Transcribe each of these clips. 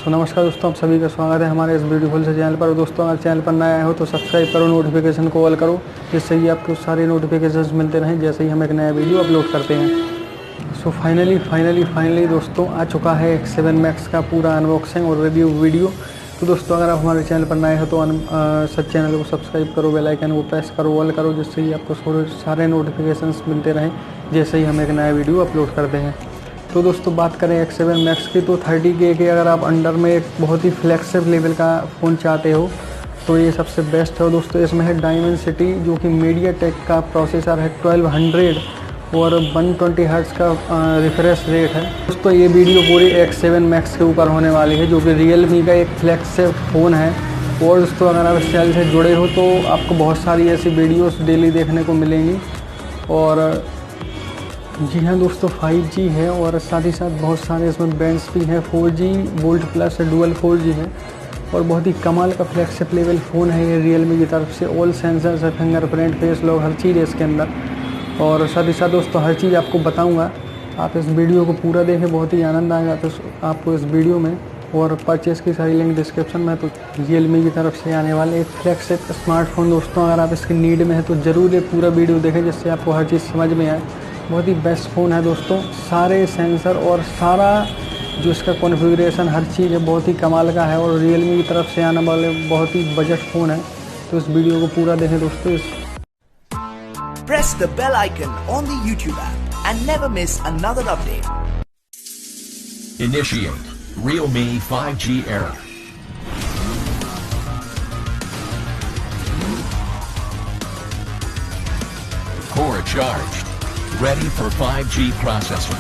सो नमस्कार दोस्तों, आप सभी का स्वागत है हमारे इस ब्यूटीफुल से चैनल पर। दोस्तों अगर चैनल पर नए आए हो तो सब्सक्राइब करो, नोटिफिकेशन को ऑल करो, जिससे कि आपको सारे नोटिफिकेशंस मिलते रहें जैसे ही हम एक नया वीडियो अपलोड करते हैं। सो फाइनली दोस्तों आ चुका है X7 Max का पूरा अनबॉक्सिंग और रिव्यू वीडियो। तो दोस्तों अगर आप हमारे चैनल पर नए हो तो सब चैनल को सब्सक्राइब करो, बेल आइकन को प्रेस करो, ऑल करो, जिससे कि आपको सारे नोटिफिकेशंस मिलते रहें जैसे ही हम एक नया वीडियो अपलोड करते हैं। तो दोस्तों बात करें X7 Max की तो 30K के अगर आप अंडर में एक बहुत ही फ्लैगशिप लेवल का फ़ोन चाहते हो तो ये सबसे बेस्ट है। दोस्तों इसमें है डायमेंसिटी जो कि MediaTek का प्रोसेसर है 1200 और 120 हर्ट्ज़ का रिफ्रेश रेट है। दोस्तों ये वीडियो पूरी X7 Max के ऊपर होने वाली है जो कि REALME का एक फ्लैगशिप फ़ोन है। और दोस्तों अगर आप इस चैनल से जुड़े हो तो आपको बहुत सारी ऐसी वीडियोस डेली देखने को मिलेंगी। और जी हाँ दोस्तों 5G है और साथ ही साथ बहुत सारे इसमें बैंड्स भी हैं। 4G volt plus dual 4G है और बहुत ही कमाल का फ्लैगशिप लेवल फ़ोन है ये REALME की तरफ से। ऑल सेंसर्स है, फिंगरप्रिंट, फेस लॉक, हर चीज़ है इसके अंदर। और साथ ही साथ दोस्तों हर चीज़ आपको बताऊंगा, आप इस वीडियो को पूरा देखें, बहुत ही आनंद आएगा तो आपको इस वीडियो में। और परचेज़ की सारी लिंक डिस्क्रिप्शन में। तो REALME की तरफ से आने वाले एक फ्लैगशिप स्मार्टफोन दोस्तों अगर आप इसकी नीड में है तो ज़रूर ये पूरा वीडियो देखें जिससे आपको हर चीज़ समझ में आए। बहुत ही बेस्ट फ़ोन है दोस्तों, सारे सेंसर और सारा जो इसका कॉन्फ़िगरेशन हर चीज़ है बहुत ही कमाल का है। और REALME की तरफ से आने वाले बहुत ही बजट फ़ोन है। तो इस वीडियो को पूरा देखें दोस्तों। Press the bell icon on the YouTube app and never miss another update. Initiate REALME 5G era. Core charged. Ready for 5G processor.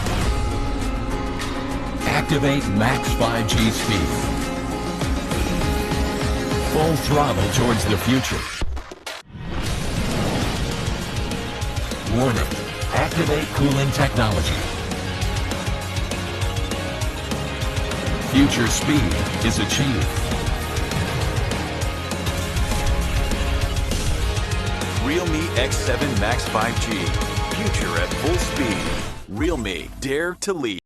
Activate max 5G speed. Full throttle towards the future. Warning. Activate cooling technology. Future speed is achieved. REALME X7 Max 5G. Future at full speed. REALME, dare to lead.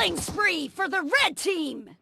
Killing spree for the red team!